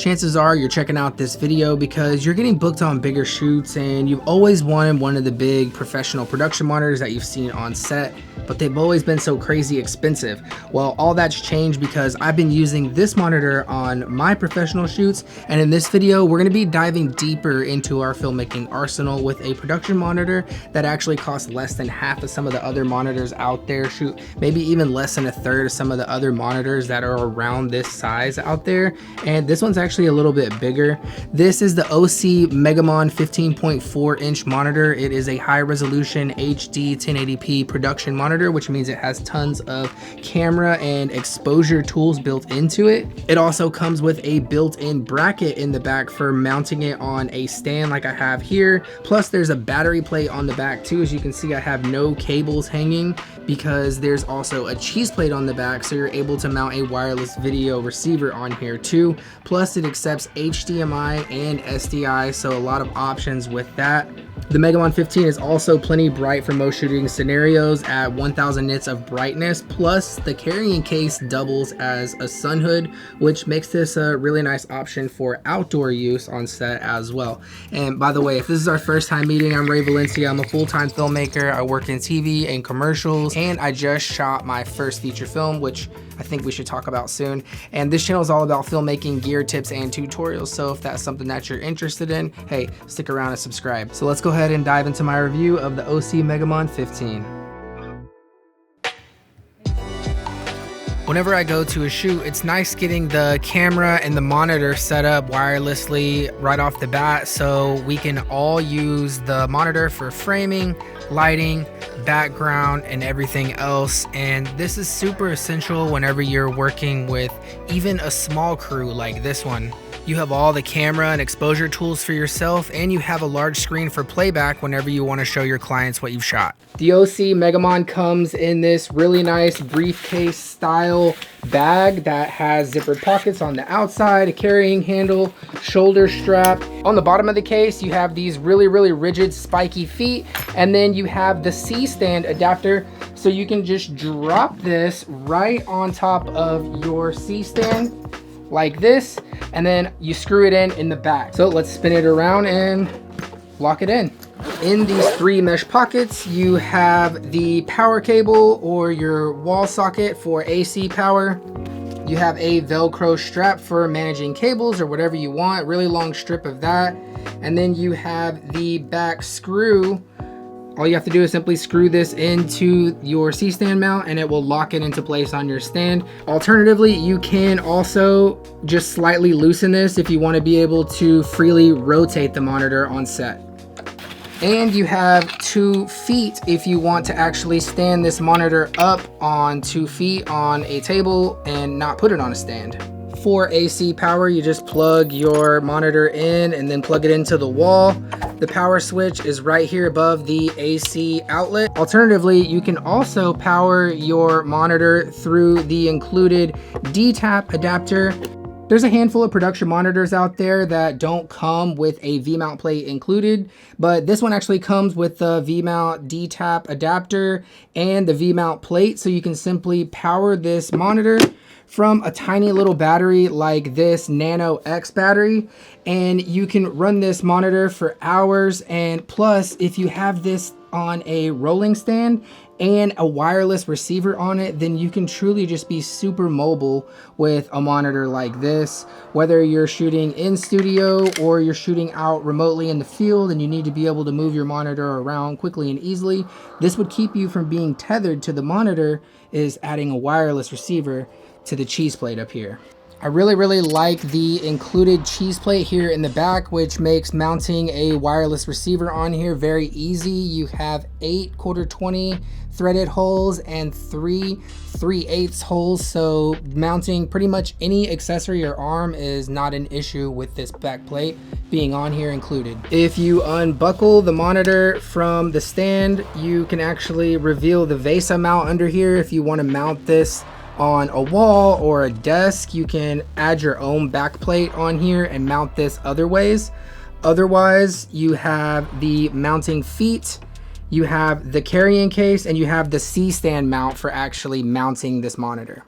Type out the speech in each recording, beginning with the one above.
Chances are you're checking out this video because you're getting booked on bigger shoots and you've always wanted one of the big professional production monitors that you've seen on set, but they've always been so crazy expensive. Well, all that's changed because I've been using this monitor on my professional shoots, and in this video we're going to be diving deeper into our filmmaking arsenal with a production monitor that actually costs less than half of some of the other monitors out there, shoot, maybe even less than a third of some of the other monitors that are around this size out there. And this one's actually a little bit bigger. This is the OSEE Megamon 15.4 inch monitor. It is a high resolution HD 1080p production monitor, which means it has tons of camera and exposure tools built into it. It also comes with a built-in bracket in the back for mounting it on a stand like I have here. Plus there's a battery plate on the back too. As you can see, I have no cables hanging because there's also a CheesePlate on the back, so you're able to mount a wireless video receiver on here too. Plus it accepts HDMI and SDI, so a lot of options with that. The Megamon 15 is also plenty bright for most shooting scenarios at 1000 nits of brightness, plus the carrying case doubles as a sun hood, which makes this a really nice option for outdoor use on set as well. And by the way, if this is our first time meeting, I'm Valencia. I'm a full-time filmmaker. I work in TV and commercials, and I just shot my first feature film, which I think we should talk about soon. And this channel is all about filmmaking gear tips and tutorials, so if that's something that you're interested in, hey, stick around and subscribe. So let's go ahead and dive into my review of the OSEE Megamon 15. Whenever I go to a shoot, it's nice getting the camera and the monitor set up wirelessly right off the bat, so we can all use the monitor for framing, lighting, background, and everything else. And this is super essential whenever you're working with even a small crew like this one. You have all the camera and exposure tools for yourself, and you have a large screen for playback whenever you want to show your clients what you've shot. The OSEE Megamon comes in this really nice briefcase style bag that has zippered pockets on the outside, a carrying handle, shoulder strap. On the bottom of the case, you have these really rigid spiky feet, and then you have the C-stand adapter, so you can just drop this right on top of your C-stand like this, and then you screw it in the back. So let's spin it around and lock it in. In these three mesh pockets, you have the power cable or your wall socket for AC power. You have a Velcro strap for managing cables or whatever you want, really long strip of that. And then you have the back screw. All you have to do is simply screw this into your C-stand mount and it will lock it into place on your stand. Alternatively, you can also just slightly loosen this if you want to be able to freely rotate the monitor on set. And you have 2 feet if you want to actually stand this monitor up on 2 feet on a table and not put it on a stand. For AC power, you just plug your monitor in and then plug it into the wall. The power switch is right here above the AC outlet. Alternatively, you can also power your monitor through the included D-tap adapter. There's a handful of production monitors out there that don't come with a V-mount plate included, but this one actually comes with the V-mount D-tap adapter and the V-mount plate, so you can simply power this monitor from a tiny little battery like this Nano X battery, and you can run this monitor for hours. And plus, if you have this on a rolling stand and a wireless receiver on it, then you can truly just be super mobile with a monitor like this. Whether you're shooting in studio or you're shooting out remotely in the field and you need to be able to move your monitor around quickly and easily, this would keep you from being tethered to the monitor, is adding a wireless receiver to the CheesePlate up here. I really like the included CheesePlate here in the back, which makes mounting a wireless receiver on here very easy. You have 8 1/4-20 threaded holes and 3 3/8 holes, so mounting pretty much any accessory or arm is not an issue with this back plate being on here included. If you unbuckle the monitor from the stand, you can actually reveal the Vesa mount under here. If you want to mount this on a wall or a desk, you can add your own back plate on here and mount this other ways. Otherwise, you have the mounting feet, you have the carrying case, and you have the C-stand mount for actually mounting this monitor.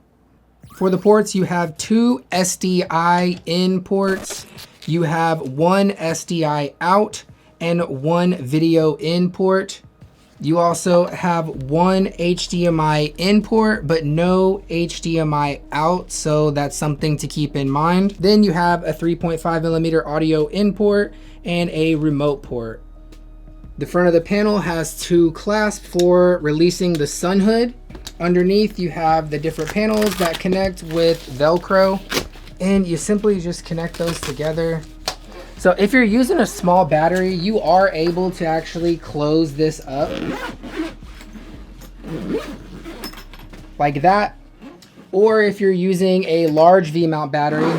For the ports, you have 2 SDI in ports, you have 1 SDI out, and 1 video in port. You also have 1 HDMI in port, but no HDMI out, so that's something to keep in mind. Then you have a 3.5mm audio in port and a remote port. The front of the panel has 2 clasps for releasing the sun hood. Underneath, you have the different panels that connect with Velcro, and you simply just connect those together. So if you're using a small battery, you are able to actually close this up like that. Or if you're using a large V-mount battery,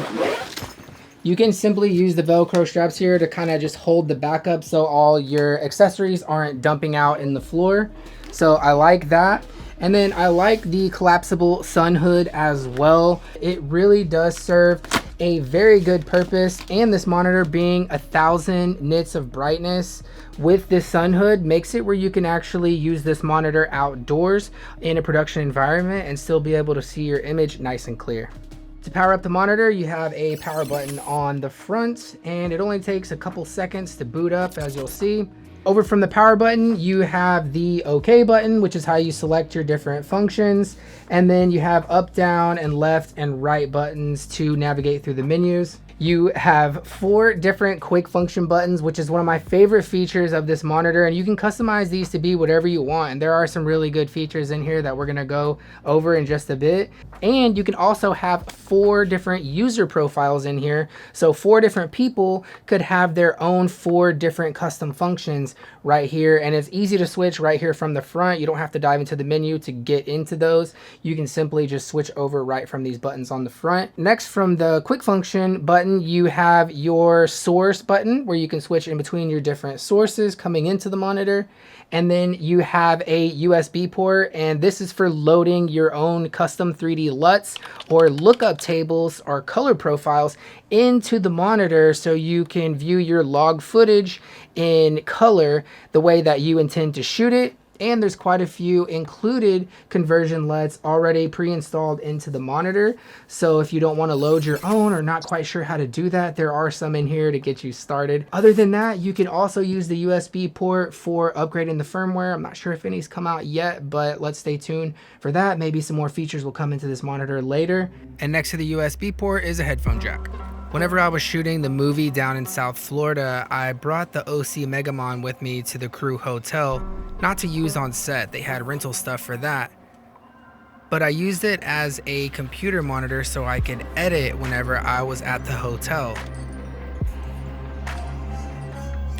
you can simply use the Velcro straps here to kind of just hold the back up so all your accessories aren't dumping out in the floor. So I like that. And then I like the collapsible sun hood as well. It really does serve a very good purpose, and this monitor being 1000 nits of brightness with this sun hood makes it where you can actually use this monitor outdoors in a production environment and still be able to see your image nice and clear. To power up the monitor, you have a power button on the front, and it only takes a couple seconds to boot up, as you'll see. Over from the power button, you have the OK button, which is how you select your different functions. And then you have up, down, and left and right buttons to navigate through the menus. You have 4 different quick function buttons, which is one of my favorite features of this monitor, and you can customize these to be whatever you want. And there are some really good features in here that we're gonna go over in just a bit. And you can also have 4 different user profiles in here. So 4 different people could have their own 4 different custom functions right here. And it's easy to switch right here from the front. You don't have to dive into the menu to get into those. You can simply just switch over right from these buttons on the front. Next, from the quick function button, you have your source button where you can switch in between your different sources coming into the monitor. And then you have a USB port, and this is for loading your own custom 3D LUTs or lookup tables or color profiles into the monitor so you can view your log footage in color the way that you intend to shoot it. And there's quite a few included conversion LUTs already pre-installed into the monitor. So if you don't want to load your own or not quite sure how to do that, there are some in here to get you started. Other than that, you can also use the USB port for upgrading the firmware. I'm not sure if any's come out yet, but let's stay tuned for that. Maybe some more features will come into this monitor later. And next to the USB port is a headphone jack. Whenever I was shooting the movie down in South Florida, I brought the OSEE Megamon with me to the crew hotel, not to use on set, they had rental stuff for that. But I used it as a computer monitor so I could edit whenever I was at the hotel.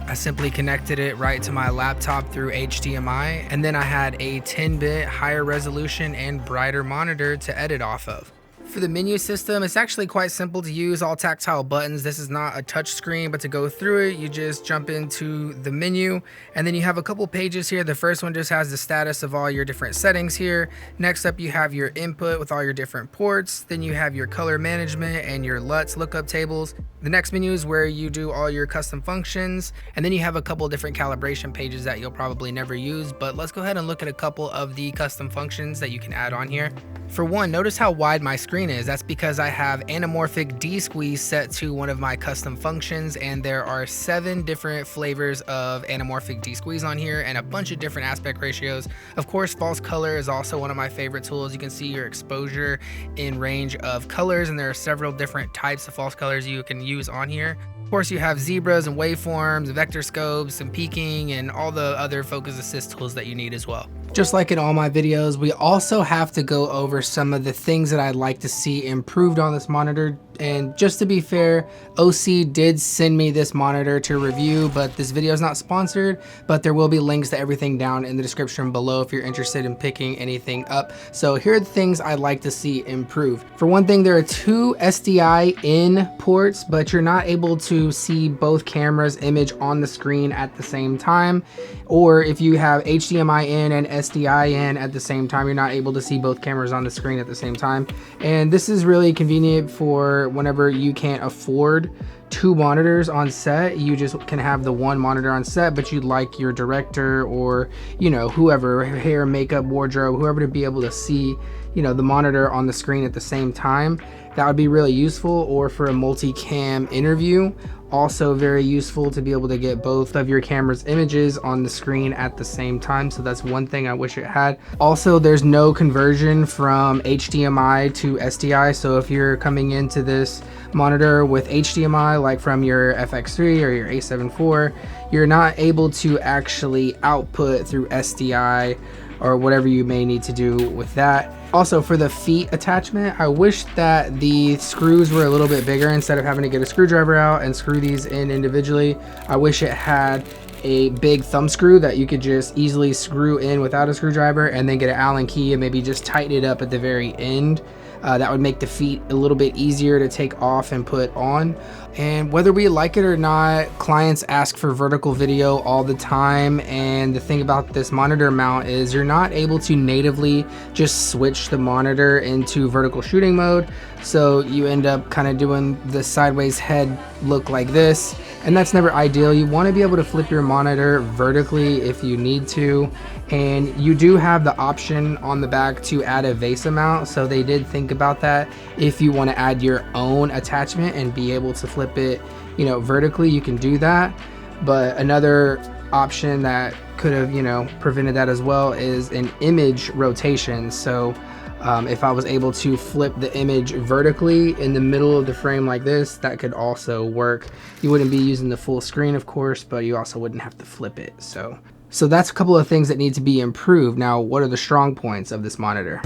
I simply connected it right to my laptop through HDMI, and then I had a 10-bit higher resolution and brighter monitor to edit off of. For the menu system, it's actually quite simple to use, all tactile buttons. This is not a touch screen, but to go through it, you just jump into the menu, and then you have a couple pages here. The first one just has the status of all your different settings here. Next up, you have your input with all your different ports. Then you have your color management and your LUTs lookup tables. The next menu is where you do all your custom functions, and then you have a couple different calibration pages that you'll probably never use, but let's go ahead and look at a couple of the custom functions that you can add on here. For one, notice how wide my screen is. That's because I have anamorphic D-squeeze set to one of my custom functions, and there are 7 different flavors of anamorphic D-squeeze on here and a bunch of different aspect ratios. Of course, false color is also one of my favorite tools. You can see your exposure in range of colors, and there are several different types of false colors you can use on here. Of course, you have zebras and waveforms, vector scopes, and peaking, and all the other focus assist tools that you need as well. Just like in all my videos, we also have to go over some of the things that I'd like to see improved on this monitor. And just to be fair, OSEE did send me this monitor to review, but this video is not sponsored, but there will be links to everything down in the description below if you're interested in picking anything up. So here are the things I'd like to see improved. For one thing, there are 2 SDI in ports, but you're not able to see both cameras' image on the screen at the same time. Or if you have HDMI in and SDI in at the same time, you're not able to see both cameras on the screen at the same time. And this is really convenient for whenever you can't afford 2 monitors on set. You just can have the 1 monitor on set, but you'd like your director or, you know, whoever, hair, makeup, wardrobe, whoever, to be able to see you know, the monitor on the screen at the same time. That would be really useful, or for a multi-cam interview, also very useful to be able to get both of your camera's images on the screen at the same time. So that's one thing I wish it had. Also, there's no conversion from HDMI to SDI. So if you're coming into this monitor with HDMI, like from your FX3 or your A7 IV, you're not able to actually output through SDI or whatever you may need to do with that. Also, for the feet attachment, I wish that the screws were a little bit bigger instead of having to get a screwdriver out and screw these in individually. I wish it had a big thumb screw that you could just easily screw in without a screwdriver, and then get an Allen key and maybe just tighten it up at the very end. That would make the feet a little bit easier to take off and put on. And whether we like it or not, clients ask for vertical video all the time. And the thing about this monitor mount is you're not able to natively just switch the monitor into vertical shooting mode. So you end up kind of doing the sideways head look like this, and that's never ideal. You want to be able to flip your monitor vertically if you need to. And you do have the option on the back to add a Vesa mount, so they did think about that. If you want to add your own attachment and be able to flip it, you know, vertically, you can do that. But another option that could have, you know, prevented that as well is an image rotation. So if I was able to flip the image vertically in the middle of the frame like this, that could also work. You wouldn't be using the full screen, of course, but you also wouldn't have to flip it. So that's a couple of things that need to be improved. Now, what are the strong points of this monitor?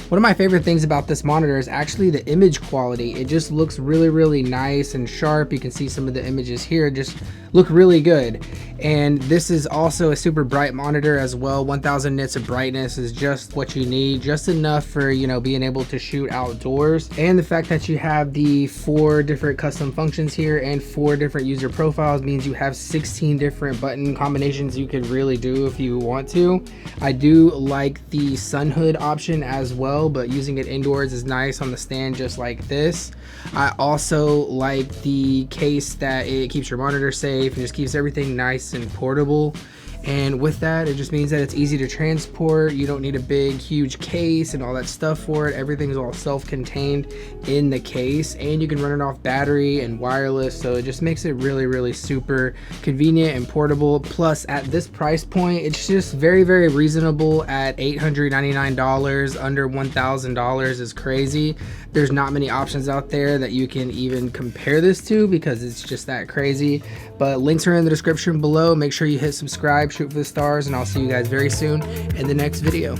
One of my favorite things about this monitor is actually the image quality. It just looks really, really nice and sharp. You can see some of the images here just look really good. And this is also a super bright monitor as well. 1000 nits of brightness is just what you need, just enough for, you know, being able to shoot outdoors. And the fact that you have the 4 different custom functions here and 4 different user profiles means you have 16 different button combinations you could really do if you want to. I do like the sunhood option as well, but using it indoors is nice on the stand just like this. I also like the case that it keeps your monitor safe and just keeps everything nice and portable. And with that, it just means that it's easy to transport. You don't need a big huge case and all that stuff for it. Everything's all self-contained in the case, and you can run it off battery and wireless, so it just makes it really, really super convenient and portable. Plus, at this price point, it's just very, very reasonable at $899. Under $1,000 is crazy. There's not many options out there that you can even compare this to because it's just that crazy. But links are in the description below. Make sure you hit subscribe, shoot for the stars, and I'll see you guys very soon in the next video.